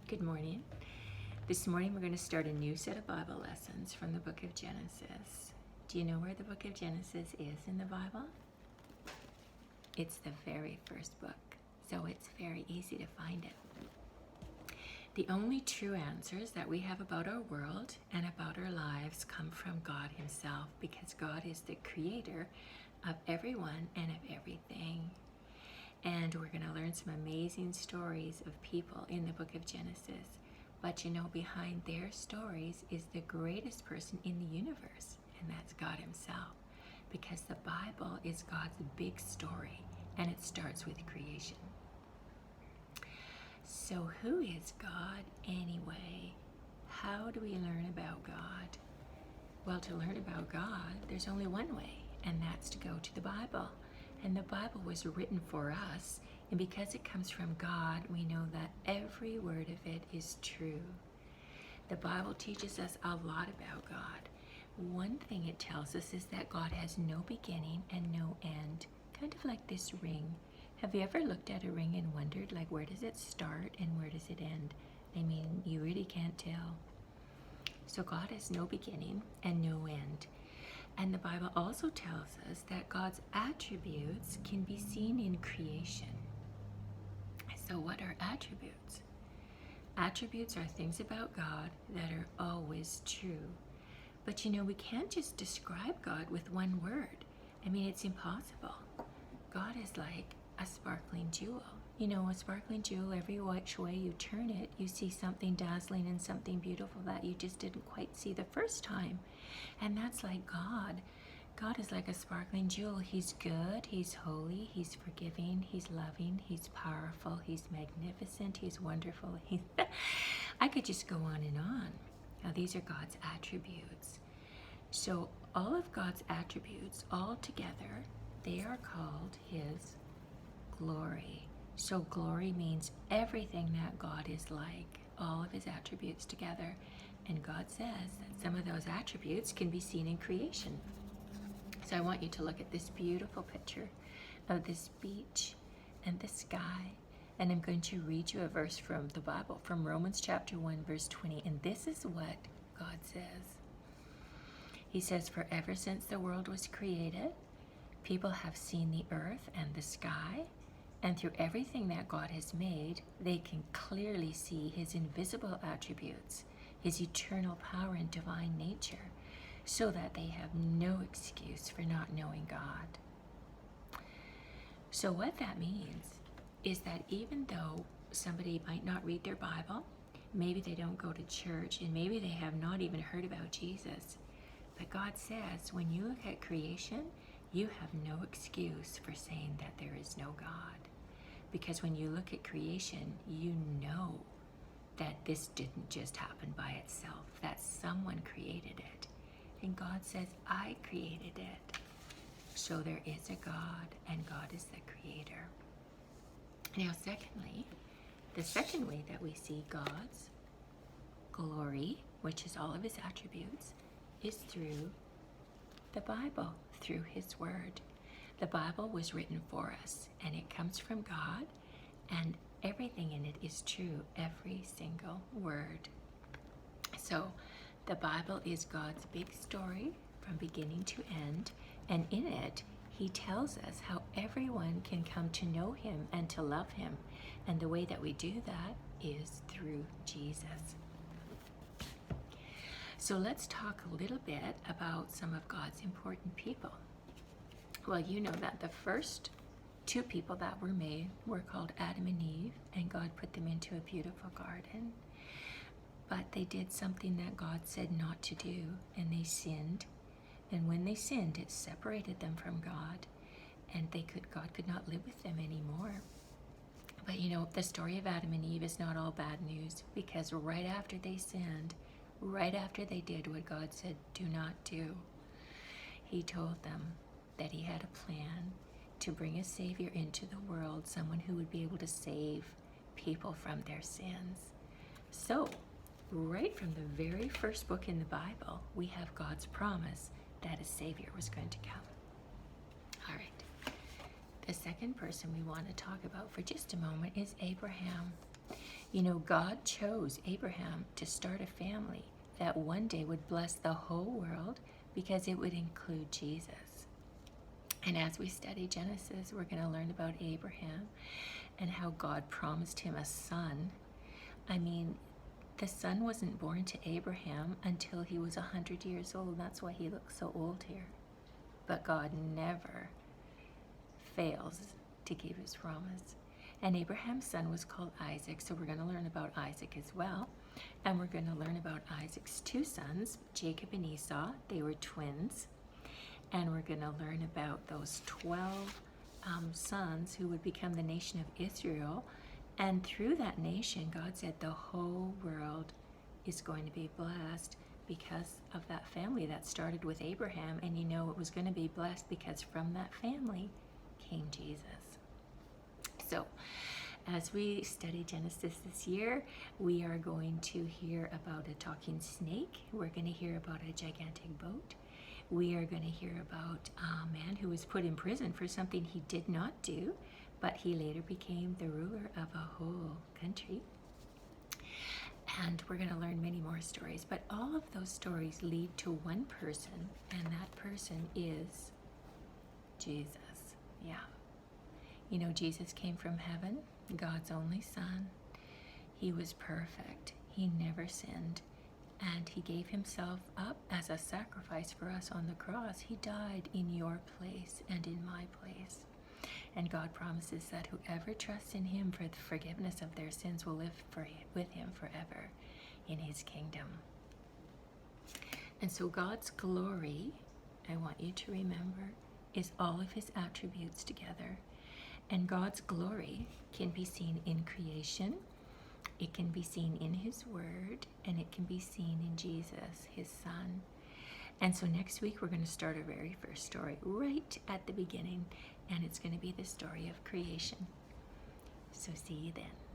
Good morning. This morning we're going to start a new set of Bible lessons from the book of Genesis. Do you know where the book of Genesis is in the Bible? It's the very first book, so it's very easy to find it. The only true answers that we have about our world and about our lives come from God Himself, because God is the creator of everyone and of everything. And we're going to learn some amazing stories of people in the book of Genesis. But you know, behind their stories is the greatest person in the universe, and that's God Himself. Because the Bible is God's big story, and it starts with creation. So who is God anyway? How do we learn about God? Well, to learn about God, there's only one way, and that's to go to the Bible. And the Bible was written for us, and because it comes from God, we know that every word of it is true. The Bible teaches us a lot about God. One thing it tells us is that God has no beginning and no end, kind of like this ring. Have you ever looked at a ring and wondered, like, where does it start and where does it end? I mean, you really can't tell. So God has no beginning and no end. And the Bible also tells us that God's attributes can be seen in creation. So what are attributes? Attributes are things about God that are always true. But you know, we can't just describe God with one word. I mean, it's impossible. God is like a sparkling jewel. You know, a sparkling jewel, every which way you turn it, you see something dazzling and something beautiful that you just didn't quite see the first time. And that's like God. God is like a sparkling jewel. He's good, He's holy, He's forgiving, He's loving, He's powerful, He's magnificent, He's wonderful. I could just go on and on. Now, these are God's attributes. So all of God's attributes, all together, they are called His glory. So glory means everything that God is like, all of His attributes together. And God says that some of those attributes can be seen in creation. So I want you to look at this beautiful picture of this beach and the sky. And I'm going to read you a verse from the Bible, from Romans chapter 1, verse 20. And this is what God says. He says, "For ever since the world was created, people have seen the earth and the sky. And through everything that God has made, they can clearly see His invisible attributes, His eternal power and divine nature, so that they have no excuse for not knowing God." So what that means is that even though somebody might not read their Bible, maybe they don't go to church, and maybe they have not even heard about Jesus, but God says when you look at creation, you have no excuse for saying that there is no God. Because when you look at creation, you know that this didn't just happen by itself, that someone created it. And God says, I created it. So there is a God, and God is the creator. Now, secondly, the second way that we see God's glory, which is all of His attributes, is through the Bible, through His Word. The Bible was written for us, and it comes from God, and everything in it is true, every single word. So the Bible is God's big story from beginning to end, and in it, He tells us how everyone can come to know Him and to love Him. And the way that we do that is through Jesus. So let's talk a little bit about some of God's important people. Well, you know that the first two people that were made were called Adam and Eve, and God put them into a beautiful garden. But they did something that God said not to do, and they sinned. And when they sinned, it separated them from God, and God could not live with them anymore. But you know, the story of Adam and Eve is not all bad news, because right after they sinned, right after they did what God said do not do, He told them that He had a plan to bring a Savior into the world, someone who would be able to save people from their sins. So, right from the very first book in the Bible, we have God's promise that a Savior was going to come. All right. The second person we want to talk about for just a moment is Abraham. You know, God chose Abraham to start a family that one day would bless the whole world because it would include Jesus. And as we study Genesis, we're going to learn about Abraham and how God promised him a son. I mean, the son wasn't born to Abraham until he was 100 years old. That's why he looks so old here. But God never fails to keep his promise. And Abraham's son was called Isaac, so we're going to learn about Isaac as well. And we're going to learn about Isaac's two sons, Jacob and Esau. They were twins. And we're going to learn about those 12 sons who would become the nation of Israel. And through that nation, God said the whole world is going to be blessed because of that family that started with Abraham. And you know it was going to be blessed because from that family came Jesus. So, as we study Genesis this year, we are going to hear about a talking snake. We're going to hear about a gigantic boat. We are going to hear about a man who was put in prison for something he did not do, but he later became the ruler of a whole country. And we're going to learn many more stories, but all of those stories lead to one person, and that person is Jesus. Yeah. You know, Jesus came from heaven, God's only son. He was perfect. He never sinned. And he gave himself up as a sacrifice for us on the cross. He died in your place and in my place. And God promises that whoever trusts in him for the forgiveness of their sins will live with him forever in his kingdom. And so God's glory, I want you to remember, is all of his attributes together. And God's glory can be seen in creation, it can be seen in his word, and it can be seen in Jesus, his son. And so next week we're going to start our very first story right at the beginning, and it's going to be the story of creation. So see you then.